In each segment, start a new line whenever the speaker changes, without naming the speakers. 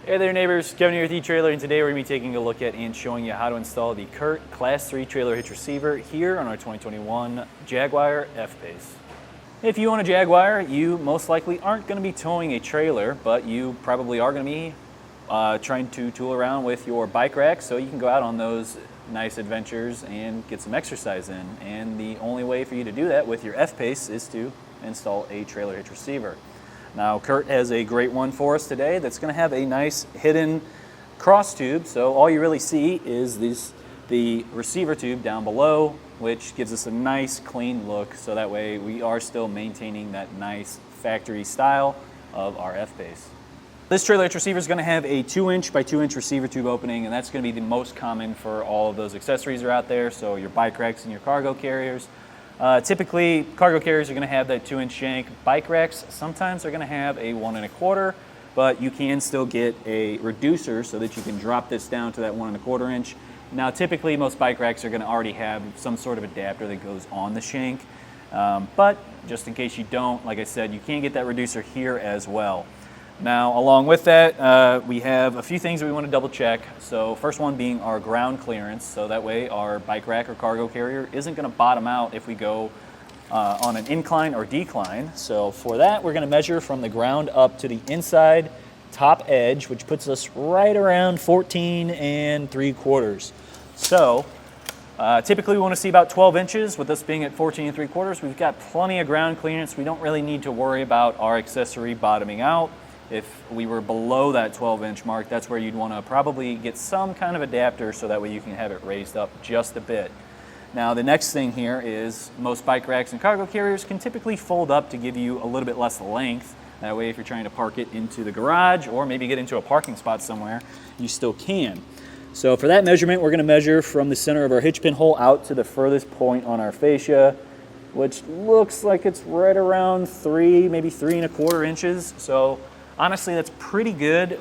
Hey there neighbors, Kevin here with eTrailer, and today we're going to be taking a look at and showing you how to install the CURT Class 3 Trailer Hitch Receiver here on our 2021 Jaguar F-Pace. If you own a Jaguar, you most likely aren't going to be towing a trailer, but you probably are going to be trying to tool around with your bike rack so you can go out on those nice adventures and get some exercise in. And the only way for you to do that with your F-Pace is to install a trailer hitch receiver. Now, CURT has a great one for us today that's going to have a nice hidden cross tube, so all you really see is the receiver tube down below, which gives us a nice clean look, so that way we are still maintaining that nice factory style of our F-Pace. This trailer hitch receiver is going to have a 2-inch by 2-inch receiver tube opening, and that's going to be the most common for all of those accessories that are out there, so your bike racks and your cargo carriers. Typically, cargo carriers are going to have that 2-inch shank. Bike racks sometimes are going to have a 1 1/4, but you can still get a reducer so that you can drop this down to that 1 1/4 inch. Now, typically, most bike racks are going to already have some sort of adapter that goes on the shank, but just in case you don't, like I said, you can get that reducer here as well. Now, along with that, we have a few things that we want to double check. So first one being our ground clearance, so that way our bike rack or cargo carrier isn't going to bottom out if we go on an incline or decline. So for that, we're going to measure from the ground up to the inside top edge, which puts us right around 14 3/4. So typically we want to see about 12 inches. With us being at 14 3/4, we've got plenty of ground clearance. We don't really need to worry about our accessory bottoming out. If we were below that 12-inch mark, that's where you'd want to probably get some kind of adapter so that way you can have it raised up just a bit. Now, the next thing here is most bike racks and cargo carriers can typically fold up to give you a little bit less length. That way, if you're trying to park it into the garage or maybe get into a parking spot somewhere, you still can. So for that measurement, we're going to measure from the center of our hitch pin hole out to the furthest point on our fascia, which looks like it's right around 3, maybe 3 1/4 inches. So honestly, that's pretty good.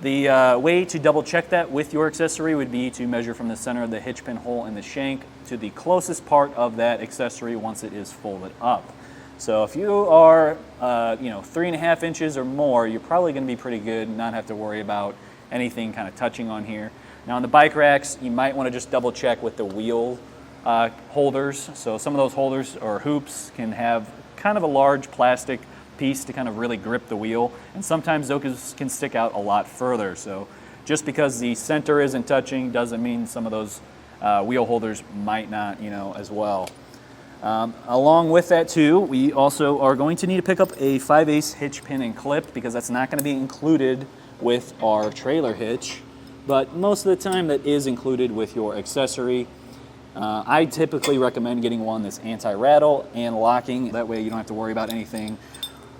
The way to double check that with your accessory would be to measure from the center of the hitch pin hole in the shank to the closest part of that accessory once it is folded up. So if you are 3 1/2 inches or more, you're probably going to be pretty good and not have to worry about anything kind of touching on here. Now on the bike racks, you might want to just double check with the wheel holders. So some of those holders or hoops can have kind of a large plastic piece to kind of really grip the wheel, and sometimes those can stick out a lot further. So just because the center isn't touching doesn't mean some of those wheel holders might not, as well. Along with that too, we also are going to need to pick up a 5/8 hitch pin and clip, because that's not going to be included with our trailer hitch, but most of the time that is included with your accessory. I typically recommend getting one that's anti-rattle and locking. That way you don't have to worry about anything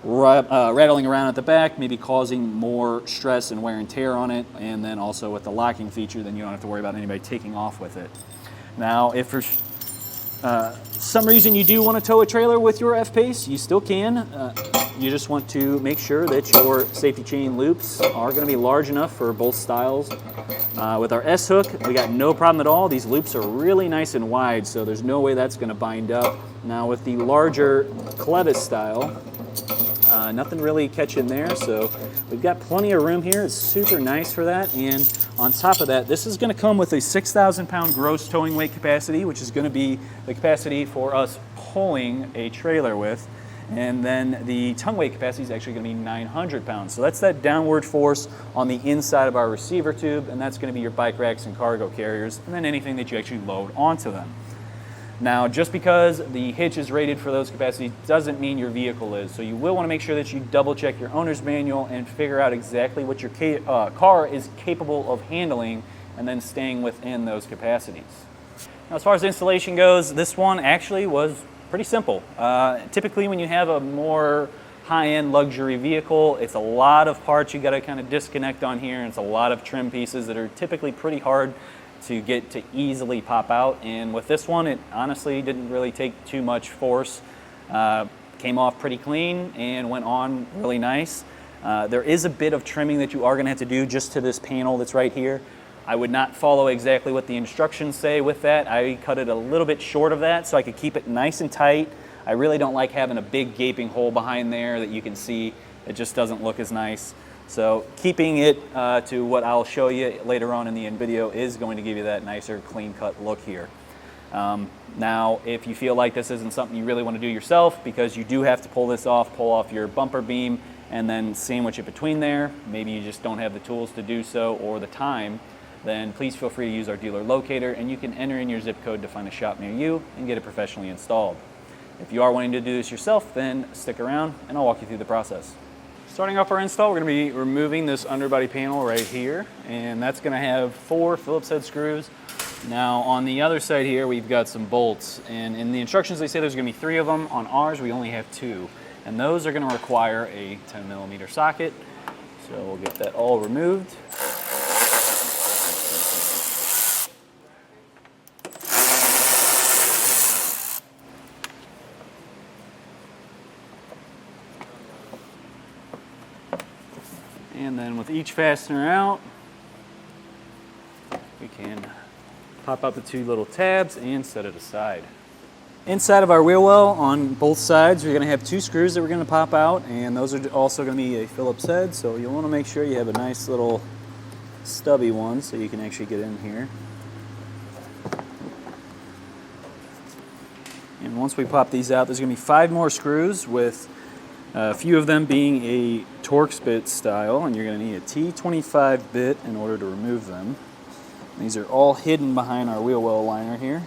rattling around at the back, maybe causing more stress and wear and tear on it. And then also with the locking feature, then you don't have to worry about anybody taking off with it. Now, if for some reason you do want to tow a trailer with your F-Pace, you still can. You just want to make sure that your safety chain loops are going to be large enough for both styles. With our S-hook, we got no problem at all. These loops are really nice and wide, so there's no way that's going to bind up. Now with the larger clevis style, nothing really catching there, so we've got plenty of room here. It's super nice for that. And on top of that, this is going to come with a 6,000-pound gross towing weight capacity, which is going to be the capacity for us pulling a trailer with. And then the tongue weight capacity is actually going to be 900 pounds. So that's that downward force on the inside of our receiver tube, and that's going to be your bike racks and cargo carriers, and then anything that you actually load onto them. Now, just because the hitch is rated for those capacities doesn't mean your vehicle is. So you will want to make sure that you double check your owner's manual and figure out exactly what your car is capable of handling, and then staying within those capacities. Now, as far as installation goes, this one actually was pretty simple. Typically when you have a more high-end luxury vehicle, it's a lot of parts you got to kind of disconnect on here, and it's a lot of trim pieces that are typically pretty hard to get to easily pop out. And with this one, it honestly didn't really take too much force. Came off pretty clean and went on really nice. There is a bit of trimming that you are going to have to do just to this panel that's right here. I would not follow exactly what the instructions say with that. I cut it a little bit short of that so I could keep it nice and tight. I really don't like having a big gaping hole behind there that you can see. It just doesn't look as nice. So keeping it to what I'll show you later on in the video is going to give you that nicer, clean-cut look here. Now, if you feel like this isn't something you really want to do yourself, because you do have to pull this off, pull off your bumper beam, and then sandwich it between there, maybe you just don't have the tools to do so or the time, then please feel free to use our dealer locator, and you can enter in your zip code to find a shop near you and get it professionally installed. If you are wanting to do this yourself, then stick around and I'll walk you through the process. Starting off our install, we're going to be removing this underbody panel right here, and that's going to have 4 Phillips head screws. Now on the other side here, we've got some bolts, and in the instructions they say there's going to be 3 of them. On ours, we only have 2, and those are going to require a 10mm socket. So we'll get that all removed. And then with each fastener out, we can pop out the 2 little tabs and set it aside. Inside of our wheel well on both sides, we're going to have 2 screws that we're going to pop out, and those are also going to be a Phillips head, so you'll want to make sure you have a nice little stubby one so you can actually get in here. And once we pop these out, there's going to be 5 more screws, with a few of them being a Torx bit style, and you're going to need a T25 bit in order to remove them. These are all hidden behind our wheel well liner here.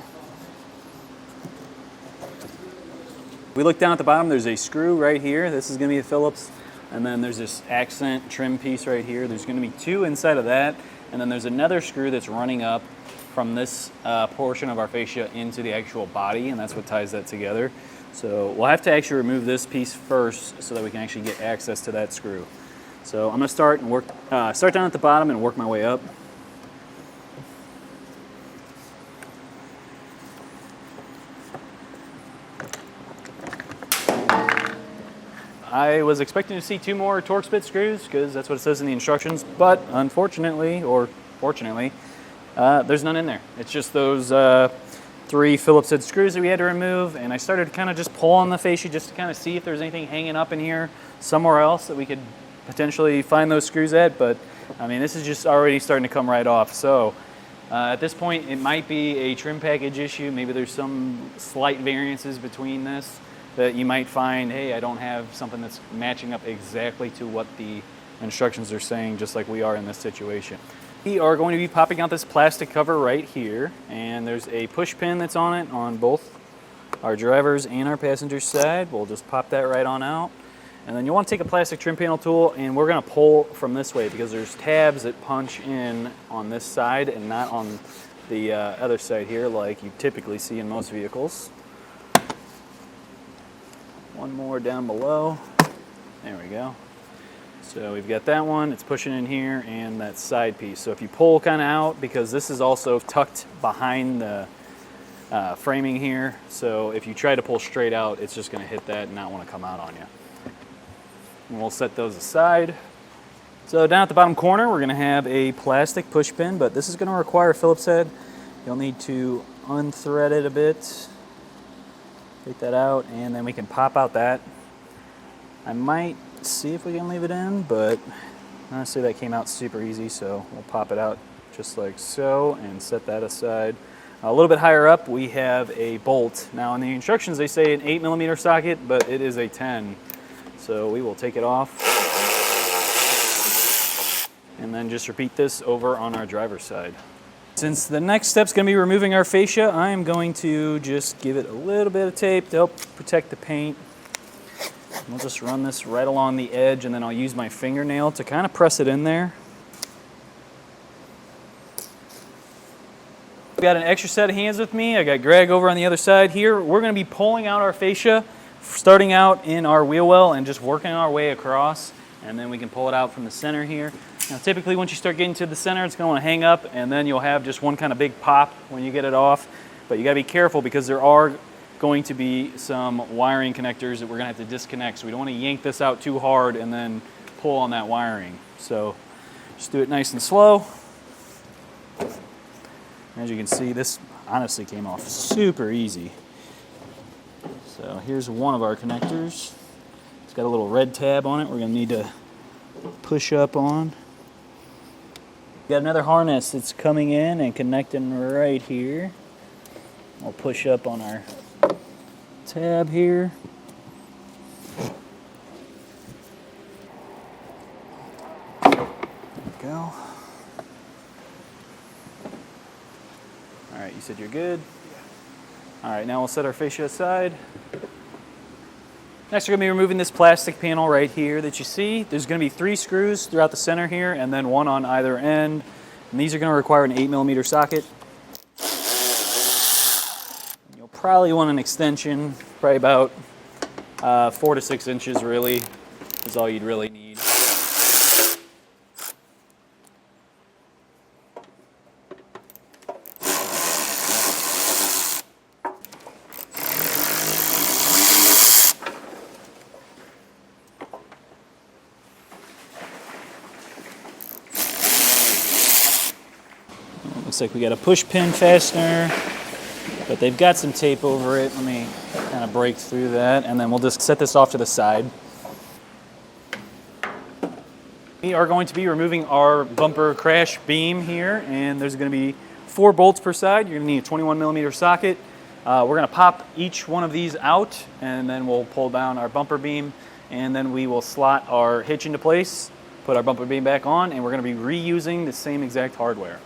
We look down at the bottom, there's a screw right here. This is going to be a Phillips. And then there's this accent trim piece right here. There's going to be 2 inside of that. And then there's another screw that's running up from this portion of our fascia into the actual body, and that's what ties that together. So we'll have to actually remove this piece first so that we can actually get access to that screw. So I'm going to start down at the bottom and work my way up. I was expecting to see 2 more Torx bit screws because that's what it says in the instructions, but unfortunately, or fortunately, there's none in there. It's just those 3 Phillips head screws that we had to remove, and I started kind of just pulling the fascia just to kind of see if there's anything hanging up in here somewhere else that we could potentially find those screws at, but I mean, this is just already starting to come right off. So at this point, it might be a trim package issue. Maybe there's some slight variances between this that you might find, hey, I don't have something that's matching up exactly to what the instructions are saying, just like we are in this situation. We are going to be popping out this plastic cover right here, and there's a push pin that's on it on both our driver's and our passenger's side. We'll just pop that right on out. And then you'll want to take a plastic trim panel tool, and we're going to pull from this way because there's tabs that punch in on this side and not on the other side here like you typically see in most vehicles. One more down below. There we go. So we've got that one, it's pushing in here, and that side piece. So if you pull kind of out, because this is also tucked behind the framing here, so if you try to pull straight out, it's just going to hit that and not want to come out on you. And we'll set those aside. So down at the bottom corner, we're going to have a plastic push pin, but this is going to require a Phillips head. You'll need to unthread it a bit. Take that out, and then we can pop out that. I might see if we can leave it in, but honestly that came out super easy, so we'll pop it out just like so and set that aside. A little bit higher up we have a bolt. Now in the instructions they say an 8mm socket, but it is a 10. So we will take it off and then just repeat this over on our driver's side. Since the next step is going to be removing our fascia, I am going to just give it a little bit of tape to help protect the paint. We'll just run this right along the edge, and then I'll use my fingernail to kind of press it in there. I've got an extra set of hands with me. I got Greg over on the other side here. We're going to be pulling out our fascia, starting out in our wheel well and just working our way across, and then we can pull it out from the center here. Now typically once you start getting to the center, it's going to hang up, and then you'll have just one kind of big pop when you get it off. But you got to be careful because there are going to be some wiring connectors that we're going to have to disconnect. So we don't want to yank this out too hard and then pull on that wiring. So just do it nice and slow. As you can see, this honestly came off super easy. So here's one of our connectors. It's got a little red tab on it. We're going to need to push up on. Got another harness that's coming in and connecting right here. We'll push up on our tab here. There we go. All right, you said you're good? All right, now we'll set our fascia aside. Next, we're going to be removing this plastic panel right here that you see. There's going to be 3 screws throughout the center here and then 1 on either end. And these are going to require an 8mm socket. You'll probably want an extension, probably about 4 to 6 inches really is all you'd really need. Looks like we got a push pin fastener, but they've got some tape over it. Let me kind of break through that, and then we'll just set this off to the side. We are going to be removing our bumper crash beam here, and there's going to be 4 bolts per side. You're going to need a 21mm socket. We're going to pop each one of these out, and then we'll pull down our bumper beam, and then we will slot our hitch into place, put our bumper beam back on, and we're going to be reusing the same exact hardware.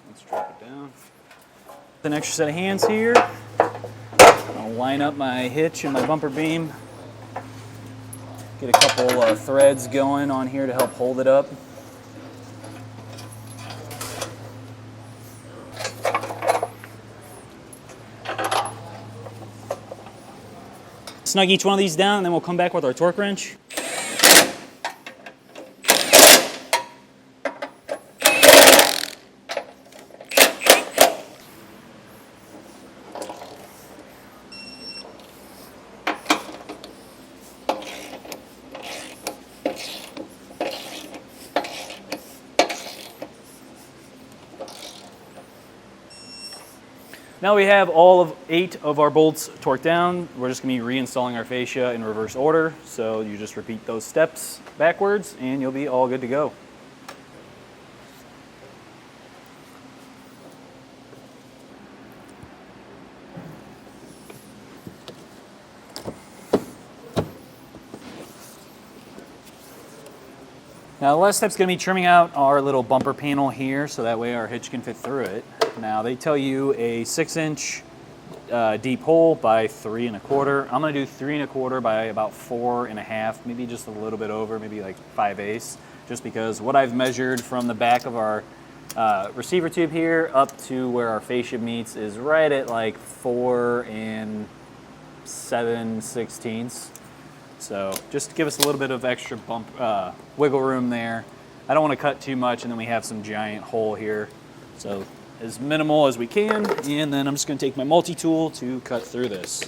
Let's drop it down. An extra set of hands here. I'll line up my hitch and my bumper beam. Get a couple threads going on here to help hold it up. Snug each one of these down, and then we'll come back with our torque wrench. Now we have all of 8 of our bolts torqued down. We're just going to be reinstalling our fascia in reverse order. So you just repeat those steps backwards and you'll be all good to go. Now the last step's going to be trimming out our little bumper panel here so that way our hitch can fit through it. Now they tell you a 6-inch deep hole by 3 1/4. I'm going to do 3 1/4 by about 4 1/2, maybe just a little bit over, maybe like 5/8, just because what I've measured from the back of our receiver tube here up to where our fascia meets is right at like 4 7/16. So just to give us a little bit of extra wiggle room there. I don't want to cut too much and then we have some giant hole here. So as minimal as we can, and then I'm just going to take my multi-tool to cut through this.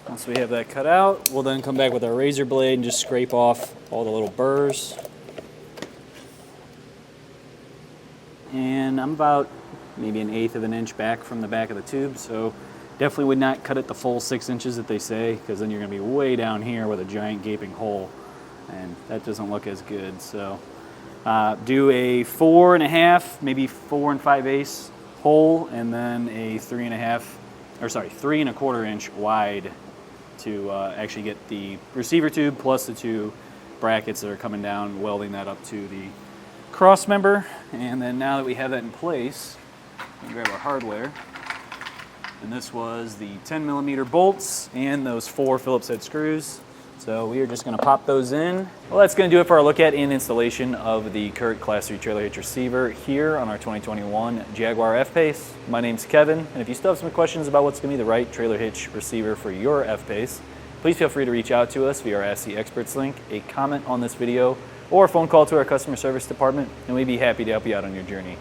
Once we have that cut out, we'll then come back with our razor blade and just scrape off all the little burrs. And I'm about maybe 1/8 of an inch back from the back of the tube, so definitely would not cut it the full 6 inches that they say, because then you're going to be way down here with a giant gaping hole, and that doesn't look as good. So do a 4 1/2, maybe 4 5/8 hole, and then a 3 1/4 inch wide to actually get the receiver tube plus the 2 brackets that are coming down, welding that up to the cross member. And then now that we have that in place, we grab our hardware, and this was the 10mm bolts and those 4 Phillips head screws. So we are just going to pop those in. Well, that's going to do it for our look at and installation of the CURT Class 3 Trailer Hitch receiver here on our 2021 Jaguar F-Pace. My name's Kevin, and if you still have some questions about what's going to be the right trailer hitch receiver for your F-Pace, please feel free to reach out to us via our Ask the Experts link, a comment on this video, or a phone call to our customer service department, and we'd be happy to help you out on your journey.